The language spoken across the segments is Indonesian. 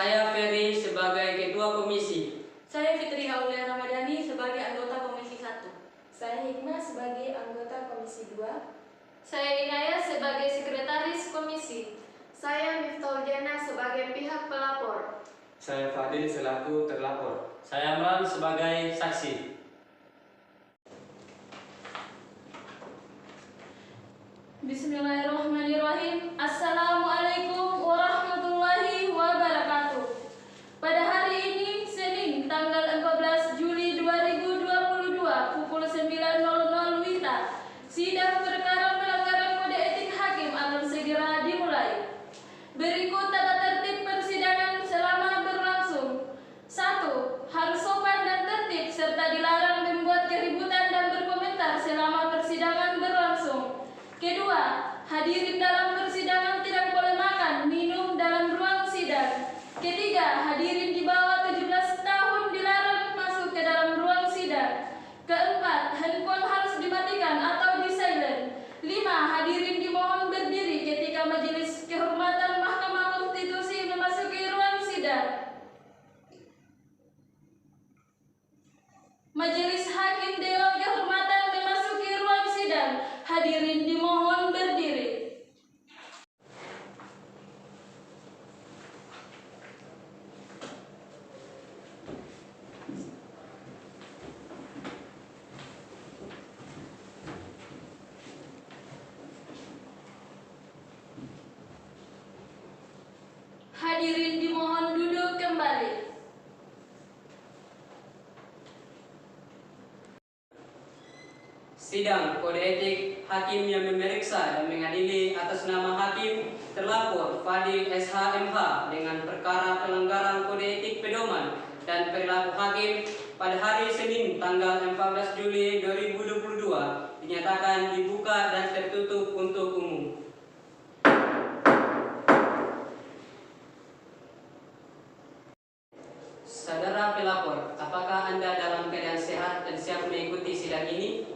Saya Ferry sebagai Ketua Komisi. Saya Fitri Aulia Ramadhani sebagai anggota Komisi 1. Saya Hikmah sebagai anggota Komisi 2. Saya Inaya sebagai Sekretaris Komisi. Saya Miftahul Jana sebagai pihak pelapor. Saya Fadil selaku terlapor. Saya Amran sebagai saksi. Bismillahirrahmanirrahim. Assalamualaikum warahmatullahi wabarakatuh. Pada hari ini, Senin, tanggal 14 Juli 2022, pukul 9.00 WITA, sidang perkara pelanggaran kode etik hakim akan segera dimulai. Berikut tata tertib persidangan selama berlangsung. 1. Harus sopan dan tertib serta dilarang membuat keributan dan berkomentar selama persidangan berlangsung. Kedua, hadirin dalam persidangan tidak boleh makan, minum dalam ruang sidang. Ketiga, hadirin di bawah 17 tahun dilarang masuk ke dalam ruang sidang. Keempat, handphone harus dimatikan atau di-silent. 5. Hadirin dimohon berdiri ketika Majelis Kehormatan Mahkamah Konstitusi memasuki ruang sidang. Majelis Hakim Dewan Kehormatan memasuki ruang sidang. Hadirin dimohon berdiri. Hadirin dimohon duduk kembali. Sidang kode etik hakim yang memeriksa dan mengadili atas nama hakim terlapor Fadil SHMH dengan perkara pelanggaran kode etik pedoman dan perilaku hakim pada hari Senin tanggal 14 Juli 2022 dinyatakan dibuka dan tertutup untuk umum. Saudara pelapor, apakah Anda dalam keadaan sehat dan siap mengikuti sidang ini?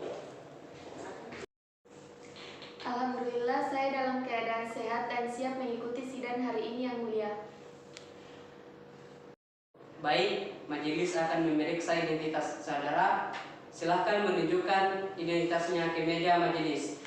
Alhamdulillah, saya dalam keadaan sehat dan siap mengikuti sidang hari ini yang mulia. Baik, majelis akan memeriksa identitas saudara. Silakan menunjukkan identitasnya ke meja majelis.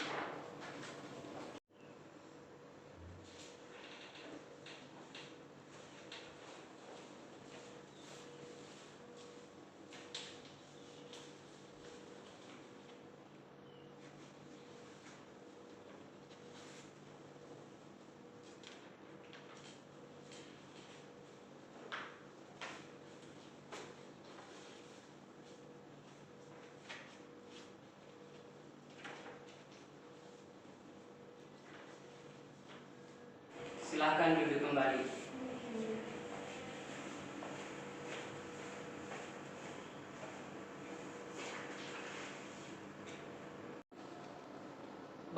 Silakan duduk kembali.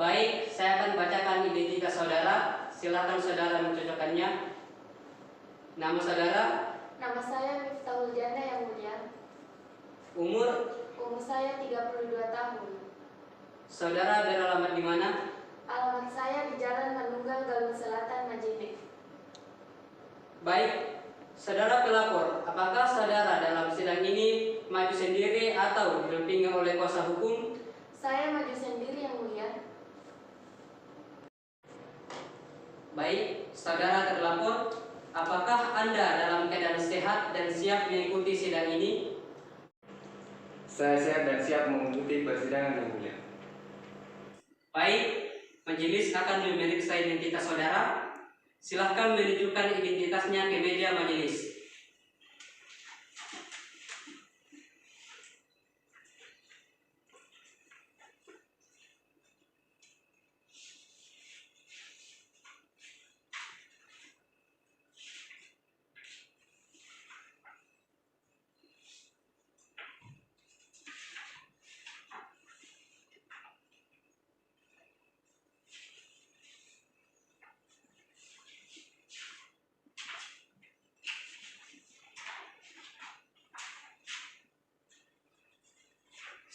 Baik, saya akan bacakan identitas saudara. Silakan saudara mencocokkannya. Nama saudara? Nama saya Miftahul Jana yang mulia. Umur? Umur saya 32 tahun. Saudara beralamat di mana? Alamat saya di Jalan Manunggal, Galung Selatan, Majene. Baik, saudara pelapor, apakah saudara dalam sidang ini maju sendiri atau didampingi oleh kuasa hukum? Saya maju sendiri yang mulia. Baik, saudara terlapor, apakah Anda dalam keadaan sehat dan siap mengikuti sidang ini? Saya sehat dan siap mengikuti persidangan yang mulia. Baik, majelis akan memeriksa identitas saudara. Silahkan menunjukkan identitasnya ke meja majelis.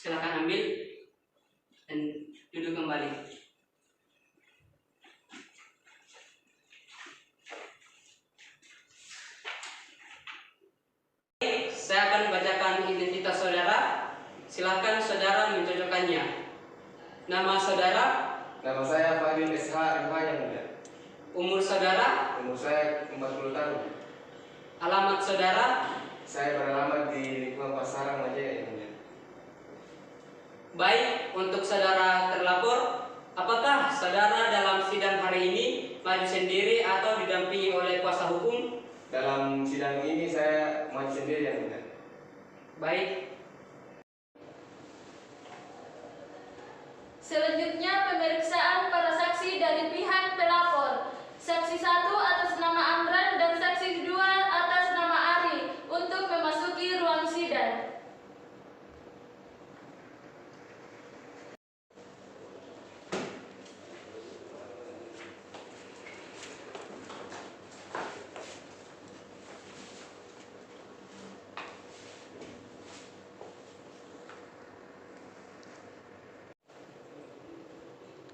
Silakan ambil dan duduk kembali. saya akan bacakan identitas saudara. Silakan saudara mencocokkannya. Nama saudara? Nama saya Fadil SH MH yang mulia. Umur saudara? Umur saya 40 tahun. Alamat saudara? Saya beralamat di lingkungan Pasaran Majene yang mulia. Baik, untuk saudara terlapor, apakah saudara dalam sidang hari ini maju sendiri atau didampingi oleh kuasa hukum? Dalam sidang ini saya maju sendiri yang mulia. Baik. Selanjutnya pemeriksaan para saksi dari pihak pelapor. Saksi 1 atas nama Amran dan saksi 2 atas nama Ari untuk memasuki ruang sidang.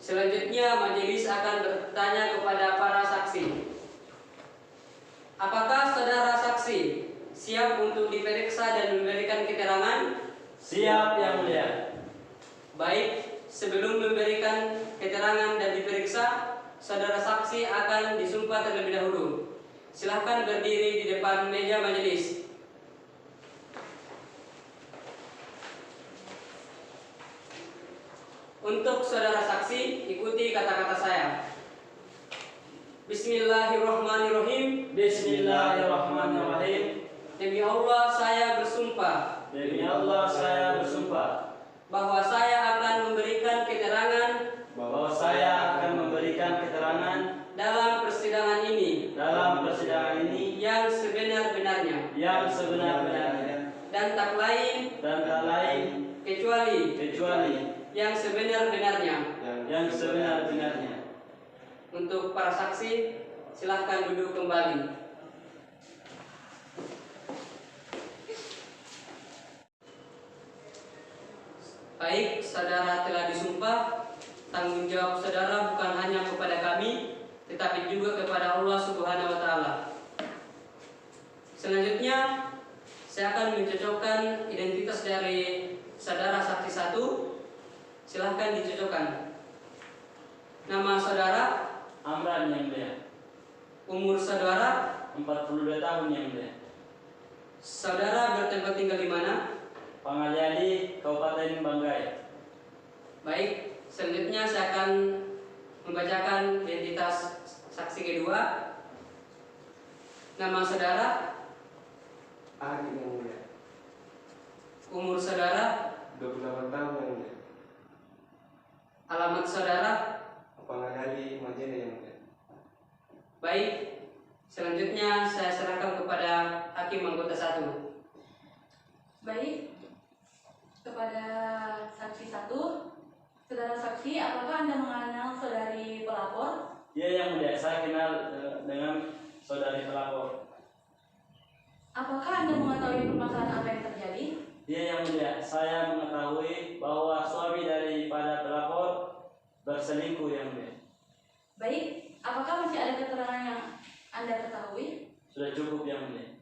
Selanjutnya majelis akan bertanya kepada para saksi. Apakah saudara saksi siap untuk diperiksa dan memberikan keterangan? Siap yang mulia. Baik, sebelum memberikan keterangan dan diperiksa, saudara saksi akan disumpah terlebih dahulu. Silahkan berdiri di depan meja majelis. Untuk saudara saksi, ikuti kata-kata saya. Bismillahirrahmanirrahim. Bismillahirrahmanirrahim. Demi Allah saya bersumpah Demi Allah saya bersumpah bahwa saya akan memberikan keterangan bahwa saya akan memberikan keterangan dalam persidangan ini yang sebenar-benarnya dan tak lain kecuali yang sebenar-benarnya. Untuk para saksi, silahkan duduk kembali. Baik, saudara telah disumpah. Tanggung jawab saudara bukan hanya kepada kami, tetapi juga kepada Allah Subhanahu wa Ta'ala. Selanjutnya, saya akan mencocokkan identitas dari saudara saksi 1. Silahkan dicocokkan. Nama saudara? Amran yang mulia. Umur saudara? 42 tahun yang mulia. Saudara bertempat tinggal di mana? Pangaliadi, Kabupaten Banggai. Baik, selanjutnya saya akan membacakan identitas saksi kedua. Nama saudara? Ari yang mulia. Umur saudara? 28 tahun yang mulia. Alamat saudara? Pangaliadi Majene yang mulia. Baik, selanjutnya saya serahkan kepada Hakim Anggota 1. Baik, kepada saksi 1, saudara saksi, apakah Anda mengenal saudari pelapor? Iya yang mulia, saya kenal dengan saudari pelapor. Apakah Anda mengetahui permasalahan apa yang terjadi? Iya yang mulia, saya mengetahui bahwa suami daripada pelapor berselingkuh yang mulia. Baik, apakah masih ada keterangan yang Anda ketahui? Sudah cukup yang mulia.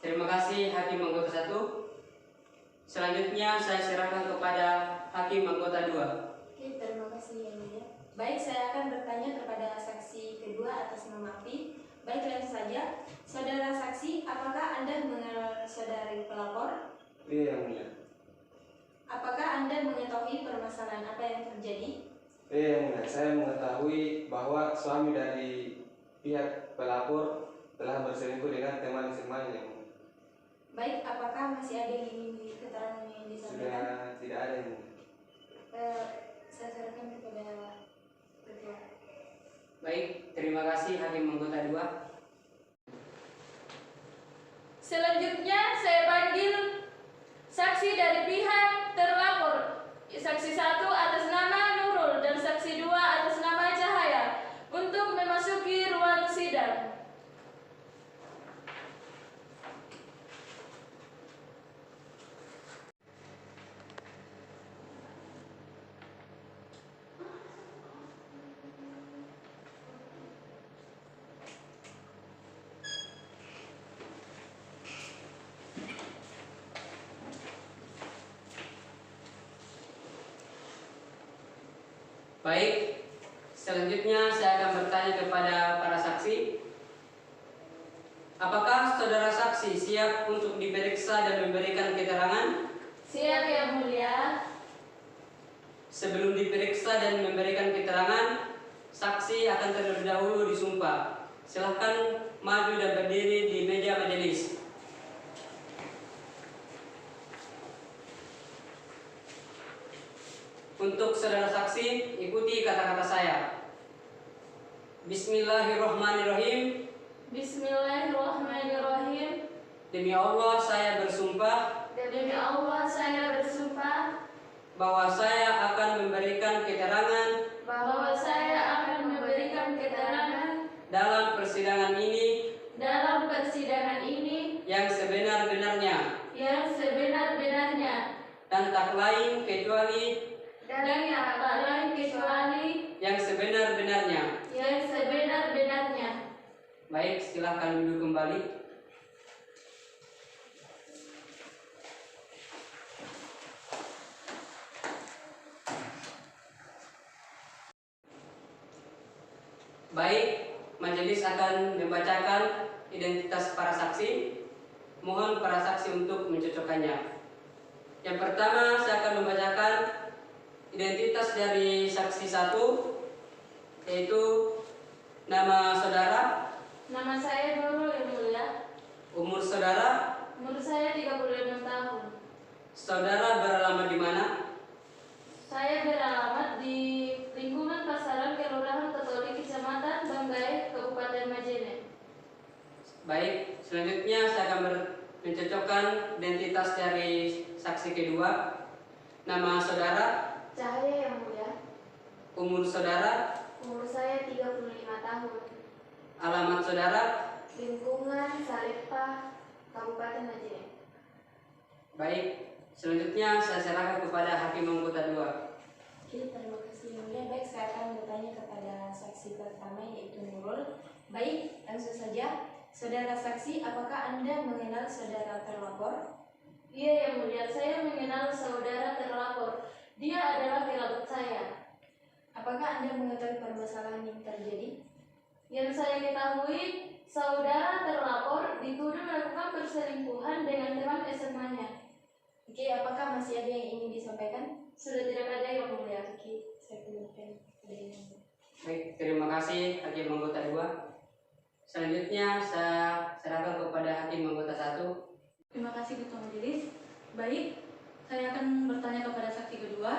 Terima kasih Hakim Anggota 1. Selanjutnya saya serahkan kepada Hakim Anggota 2. Oke, terima kasih yang mulia. Baik, saya akan bertanya kepada saksi kedua atas nama Api. Baik, langsung saja. Saudara saksi, apakah Anda mengenal saudari pelapor? Iya yang mulia. Apakah Anda mengetahui permasalahan apa yang terjadi? Iya yang mulia. Saya mengetahui bahwa suami dari pihak pelapor telah berselingkuh dengan teman SMA yang Baik, apakah masih ada yang ingin keterangan yang disampaikan? sudah tidak ada yang mulia. Saya serahkan kepada ketua. Baik, terima kasih Hakim Anggota 2. Selanjutnya saya panggil saksi dari pihak terlapor. Saksi 1 atas nama Nurul dan saksi 2 atas nama Cahaya untuk memasuki ruang sidang. Baik, selanjutnya saya akan bertanya kepada para saksi. Apakah saudara saksi siap untuk diperiksa dan memberikan keterangan? Siap Yang Mulia. Sebelum diperiksa dan memberikan keterangan, saksi akan terlebih dahulu disumpah. Silahkan maju dan berdiri di meja majelis. Untuk saudara saksi, ikuti kata-kata saya. Bismillahirrahmanirrahim. Bismillahirrahmanirrahim. Demi Allah saya bersumpah Demi Allah saya bersumpah bahwa saya akan memberikan keterangan bahwa saya akan memberikan keterangan dalam persidangan ini yang sebenar-benarnya yang sebenar-benarnya dan tak lain kecuali dan yang tak lain kecuali yang sebenar-benarnya. yang sebenar-benarnya. Baik, silakan duduk kembali. Baik, majelis akan membacakan identitas para saksi. Mohon para saksi untuk mencocokkannya. Yang pertama, saya akan membacakan identitas dari saksi 1, yaitu nama saudara, Nama saya Nurul Yang Mulia. umur saudara, Umur saya 35 tahun. saudara beralamat di mana? Saya beralamat di lingkungan Pasaran Kelurahan Katolik Kecamatan Banggai, Kabupaten Majene. Baik, selanjutnya saya akan mencocokkan identitas dari saksi kedua. Nama saudara, Cahaya Yang Mulia. umur saudara, Umur saya 35 tahun. alamat saudara. Lingkungan Salepa, Kabupaten Majene. Baik, selanjutnya saya serahkan kepada Hakim Anggota 2. Oke, terima kasih Yang Mulia. Baik, saya akan bertanya kepada saksi pertama yaitu Nurul. Baik, langsung saja. Saudara saksi, apakah Anda mengenal saudara terlapor? Iya Yang Mulia, saya mengenal saudara terlapor. Dia adalah kerabat saya. Apakah Anda mengetahui permasalahan yang terjadi? Yang saya ketahui, saudara terlapor dituduh melakukan perselingkuhan dengan teman SMA-nya. Oke, apakah masih ada yang ingin disampaikan? Sudah tidak ada Yang Mulia. Oke, saya kembalikan kepada Yang Mulia. Baik, terima kasih Hakim Anggota 2. Selanjutnya saya serahkan kepada Hakim Anggota 1. Terima kasih Ketua Majelis. Baik, saya akan bertanya kepada saksi kedua.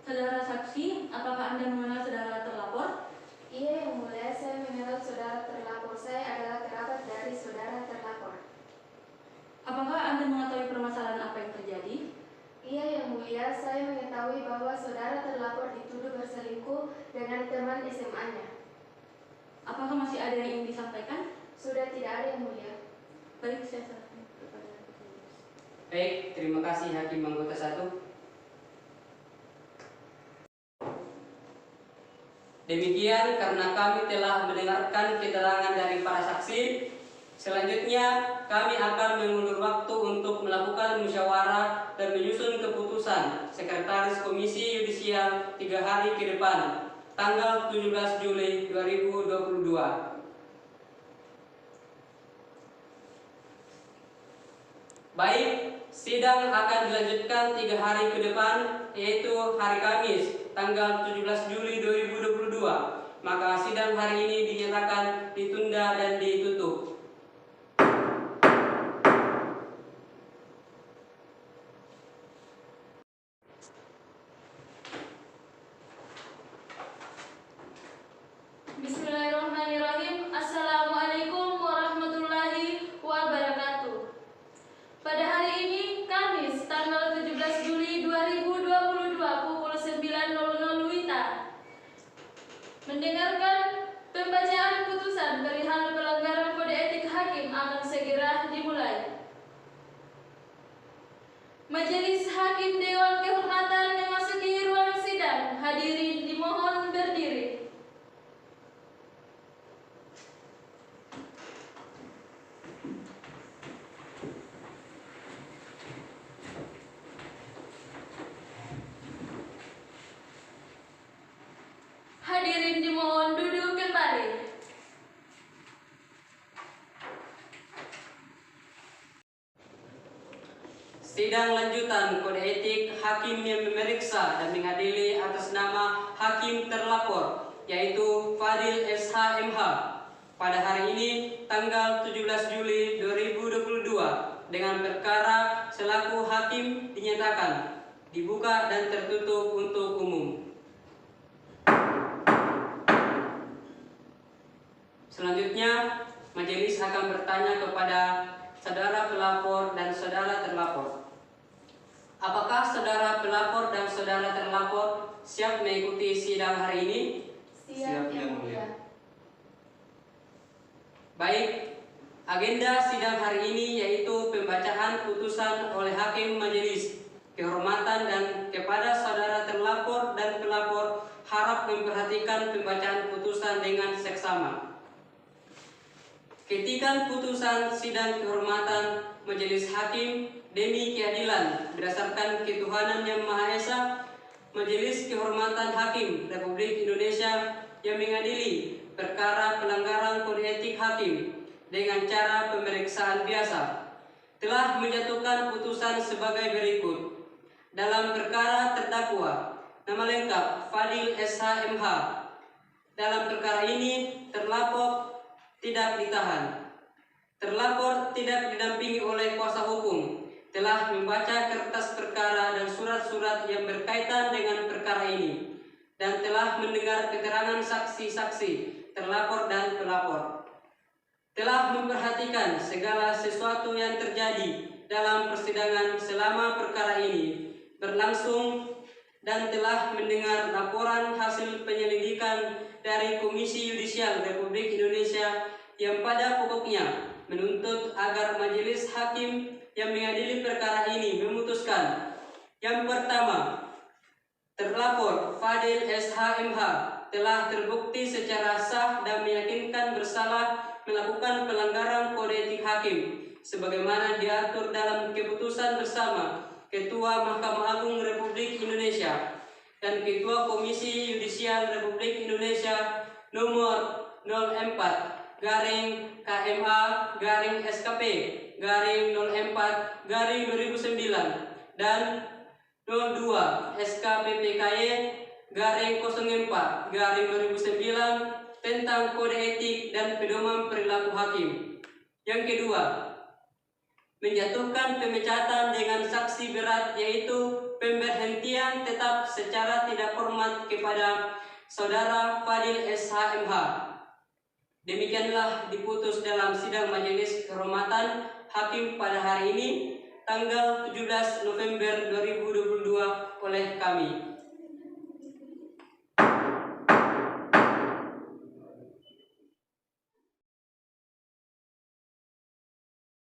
Saudara saksi, apakah Anda mengenal saudara terlapor? Iya Yang Mulia, saya mengenal saudara terlapor. Saya adalah kerabat dari saudara terlapor. Apakah Anda mengetahui permasalahan apa yang terjadi? Iya Yang Mulia, saya mengetahui bahwa saudara terlapor dituduh berselingkuh dengan teman SMA-nya. Apakah masih ada yang ingin disampaikan? Sudah tidak ada Yang Mulia. Baik, saya serahkan kepada Ketua Majelis. Baik, terima kasih Hakim Anggota 1. Demikian karena kami telah mendengarkan keterangan dari para saksi, selanjutnya kami akan mengundur waktu untuk melakukan musyawarah dan menyusun keputusan Sekretaris Komisi Yudisial 3 hari ke depan, tanggal 17 Juli 2022. Baik, sidang akan dilanjutkan 3 hari ke depan, yaitu hari Kamis, tanggal 17 Juli 2022. Maka sidang hari ini dinyatakan ditunda dan ditutup. Bismillahirrahmanirrahim. Assalamualaikum warahmatullahi wabarakatuh. Pada hari ini, Kamis, tanggal 17 Juli 2022 pukul 9.00 WITA, mendengarkan pembacaan putusan perihal pelanggaran kode etik hakim akan segera dimulai. Majelis Hakim Dewan Kehormatan memasuki ruang sidang. Hadirin dimohon berdiri. Hadirin dimohon duduk kembali. Sidang lanjutan kode etik hakim yang memeriksa dan mengadili atas nama hakim terlapor, yaitu Fadil SH MH, pada hari ini tanggal 17 Juli 2022 dengan perkara selaku hakim dinyatakan dibuka dan tertutup untuk umum. Selanjutnya, majelis akan bertanya kepada saudara pelapor dan saudara terlapor. Apakah saudara pelapor dan saudara terlapor siap mengikuti sidang hari ini? Siap, Yang Mulia. Baik, agenda sidang hari ini yaitu pembacaan putusan oleh hakim majelis kehormatan, dan kepada saudara terlapor dan pelapor harap memperhatikan pembacaan putusan dengan seksama. Ketikan putusan sidang kehormatan Majelis Hakim demi keadilan berdasarkan ketuhanan yang Maha Esa, Majelis Kehormatan Hakim Republik Indonesia yang mengadili perkara pelanggaran kode etik hakim dengan cara pemeriksaan biasa telah menjatuhkan putusan sebagai berikut. Dalam perkara terdakwa nama lengkap Fadil SH MH. Dalam perkara ini terlapor tidak ditahan. Terlapor tidak didampingi oleh kuasa hukum, telah membaca kertas perkara dan surat-surat yang berkaitan dengan perkara ini, dan telah mendengar keterangan saksi-saksi, terlapor dan pelapor. Telah memperhatikan segala sesuatu yang terjadi dalam persidangan selama perkara ini berlangsung, dan telah mendengar laporan hasil penyelidikan dari Komisi Yudisial Republik Indonesia yang pada pokoknya menuntut agar majelis hakim yang mengadili perkara ini memutuskan: yang pertama, terlapor Fadil SH MH telah terbukti secara sah dan meyakinkan bersalah melakukan pelanggaran kode etik hakim sebagaimana diatur dalam keputusan bersama Ketua Mahkamah Agung Republik Indonesia dan Ketua Komisi Yudisial Republik Indonesia nomor 04/MA/SKP/04/2009 dan 02 SKPPKY/04/2009 tentang kode etik dan pedoman perilaku hakim. Yang kedua, menjatuhkan pemecatan dengan sanksi berat, yaitu pemberhentian tetap secara tidak hormat kepada saudara Fadil SH MH. Demikianlah diputus dalam sidang Majelis Kehormatan Hakim pada hari ini tanggal 17 November 2022 oleh kami.